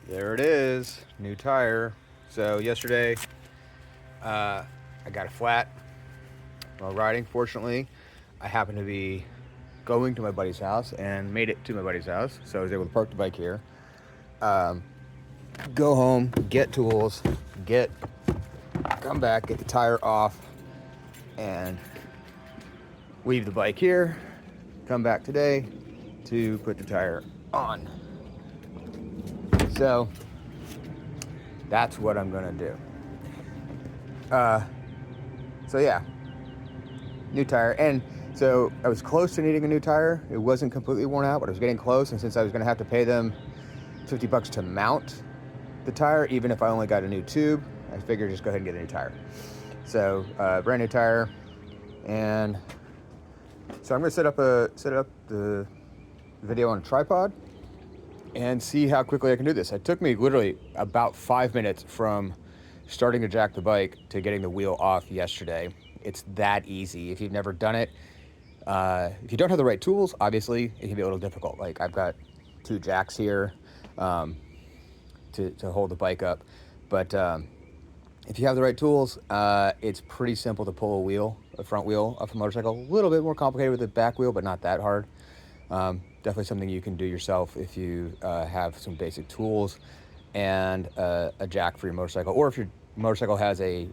There it is, new tire. So yesterday, I got a flat while riding. Fortunately, I happened to be going to my buddy's house and made it to my buddy's house, so I was able to park the bike here. Go home, get tools, come back, get the tire off, and leave the bike here. Come back today to put the tire on. So that's what I'm gonna do. So yeah, new tire. And so I was close to needing a new tire. It wasn't completely worn out, but I was getting close. And since I was gonna have to pay them $50 to mount the tire, even if I only got a new tube, I figured just go ahead and get a new tire. So brand new tire. And so I'm gonna set up the video on a tripod and see how quickly I can do this. It took me literally about 5 minutes from starting to jack the bike to getting the wheel off yesterday. It's that easy. If you've never done it, if you don't have the right tools, obviously it can be a little difficult. Like I've got 2 jacks here to hold the bike up, but if you have the right tools, it's pretty simple to pull a front wheel off a motorcycle. A little bit more complicated with the back wheel, but not that hard. Definitely something you can do yourself if you have some basic tools and a jack for your motorcycle. Or if your motorcycle has a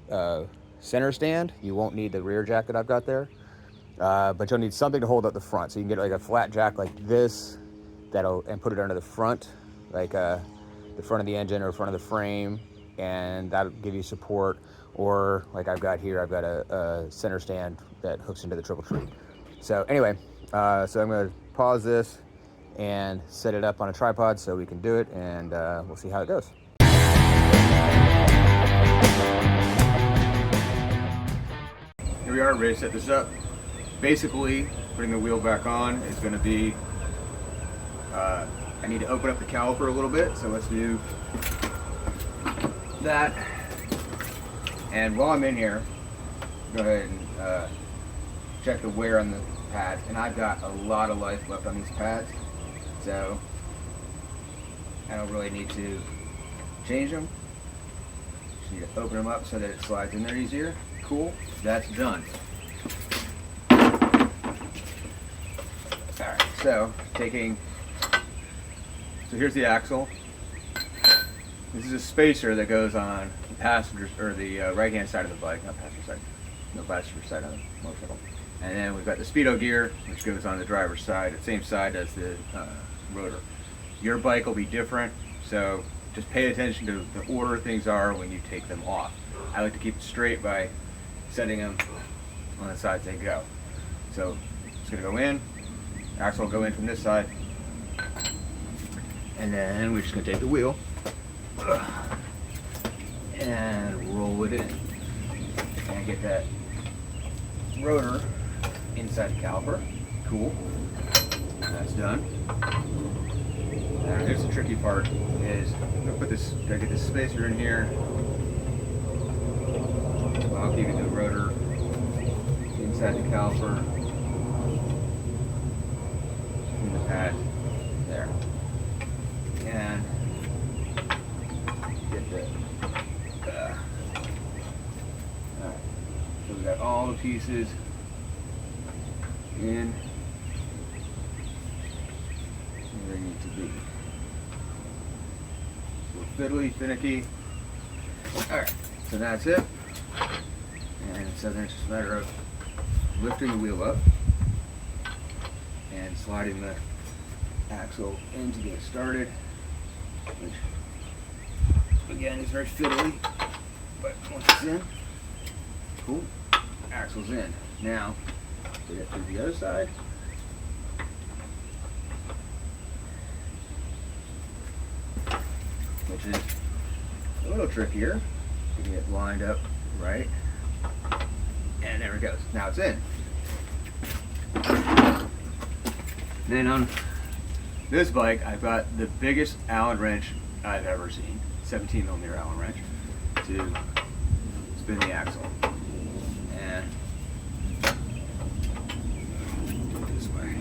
center stand, you won't need the rear jack that I've got there. But you'll need something to hold up the front. So you can get like a flat jack like this and put it under the front, like the front of the engine or front of the frame, and that'll give you support. Or like I've got here, I've got a center stand that hooks into the triple tree. So anyway, so I'm gonna pause this and set it up on a tripod so we can do it, and we'll see how it goes. Here we are, ready to set this up. Basically, putting the wheel back on is going to be, I need to open up the caliper a little bit, so let's do that. And while I'm in here, go ahead and check the wear on the pads. And I've got a lot of life left on these pads, so I don't really need to change them. Just need to open them up so that it slides in there easier. Cool, that's done. Alright, so here's the axle. This is a spacer that goes on the passenger, or the right hand side of the bike, not passenger side, no passenger side of the motorcycle. And then we've got the speedo gear, which goes on the driver's side, the same side as the rotor. Your bike will be different, so just pay attention to the order things are when you take them off. I like to keep it straight by setting them on the sides they go. So it's gonna go in, axle will go in from this side, and then we're just gonna take the wheel and roll it in and get that rotor inside the caliper. Cool, that's done. Now here's the tricky part: is I'm gonna gotta get this spacer in here. I'll keep the rotor inside the caliper in the pad there, and get the. Alright, so we got all the pieces in where they need to be. So fiddly, finicky. Alright, so that's it. And so then it's just a matter of lifting the wheel up and sliding the axle in to get it started, which again is very fiddly, but once it's in, cool, axle's in. Now, we get to the other side. Which is a little trickier to get lined up right. And there it goes. Now it's in. Then on this bike, I've got the biggest Allen wrench I've ever seen. 17mm Allen wrench to spin the axle. And do it this way.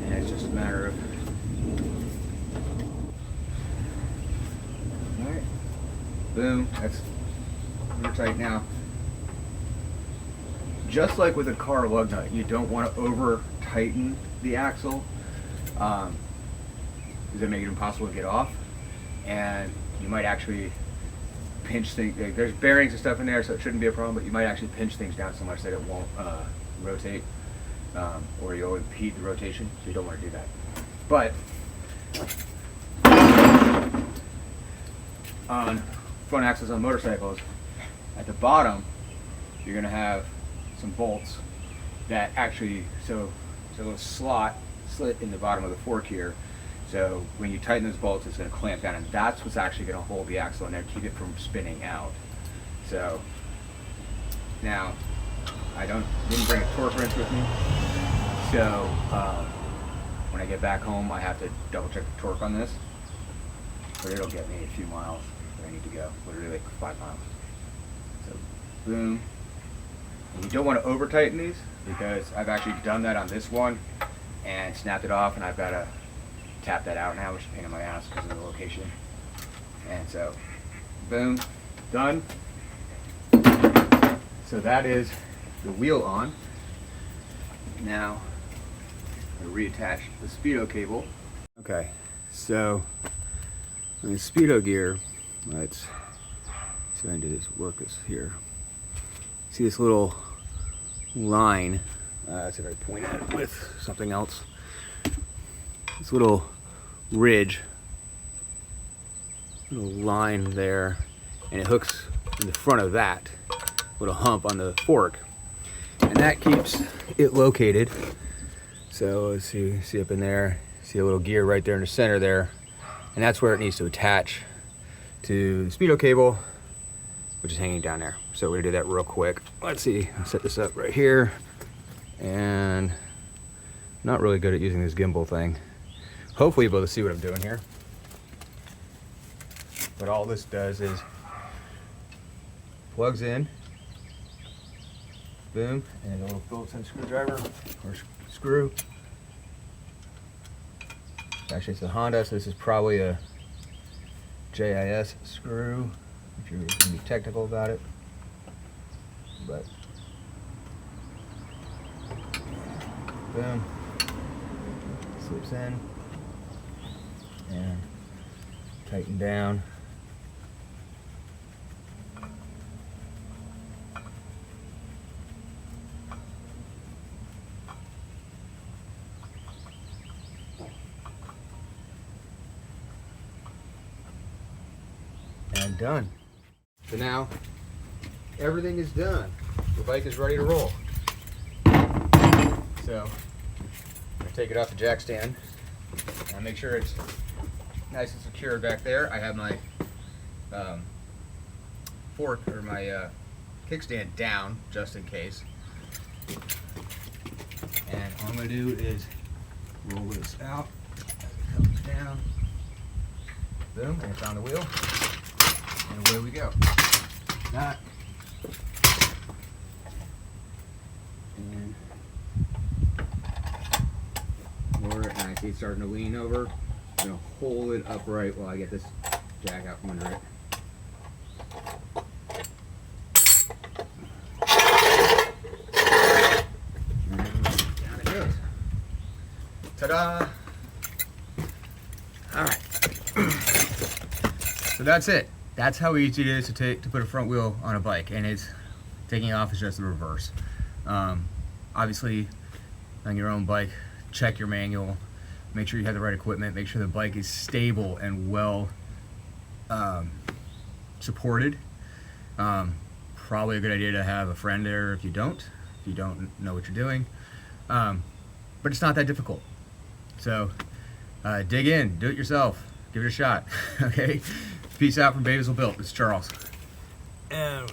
And it's just a matter of boom, that's super tight. Now, just like with a car lug nut, you don't want to over tighten the axle, because it make it impossible to get off, and you might actually pinch things. Like, there's bearings and stuff in there, so it shouldn't be a problem, but you might actually pinch things down so much that it won't rotate, or you'll impede the rotation, so you don't want to do that. But on front axles on motorcycles, at the bottom, you're going to have some bolts that actually, so a little slit in the bottom of the fork here. So when you tighten those bolts, it's going to clamp down, and that's what's actually going to hold the axle in there, keep it from spinning out. So now, I didn't bring a torque wrench with me, so when I get back home, I have to double check the torque on this, but it'll get me a few miles where I need to go, literally like 5 miles. So boom. And you don't want to over tighten these, because I've actually done that on this one and snapped it off, and I've got to tap that out now, which is a pain in my ass because of the location. And so, boom, done. So that is the wheel on. Now, I'm going to reattach the speedo cable. Okay, so on the speedo gear, let's see if I can do this, work this here. See this little line, let's see if I point at it with something else. This little ridge, little line there, and it hooks in the front of that little hump on the fork, and that keeps it located. So let's see up in there, see a little gear right there in the center there, and that's where it needs to attach to the speedo cable, which is hanging down there. So we're gonna do that real quick. Let's see, I'll set this up right here, and not really good at using this gimbal thing. Hopefully you'll be able to see what I'm doing here. But all this does is plugs in, boom, and a little Phillips-in screwdriver or screw. Actually, it's a Honda, so this is probably a JIS screw, if you're gonna be technical about it. But boom, slips in and tighten down. And done. So now everything is done. The bike is ready to roll. So I'm gonna take it off the jack stand and make sure it's nice and secure back there. I have my fork or my kickstand down just in case. And all I'm gonna do is roll this out as it comes down. Boom, and it's on the wheel. And away we go. That. And lower it, and I see it starting to lean over. I'm gonna hold it upright while I get this jack out from under it. And down it goes. Ta-da! All right. So that's it. That's how easy it is to put a front wheel on a bike, and it's taking off is just the reverse. Obviously, on your own bike, check your manual, make sure you have the right equipment, make sure the bike is stable and well supported. Probably a good idea to have a friend there if you don't know what you're doing. But it's not that difficult. So dig in, do it yourself, give it a shot. Okay. Peace out from Batesville Built. It's Charles. And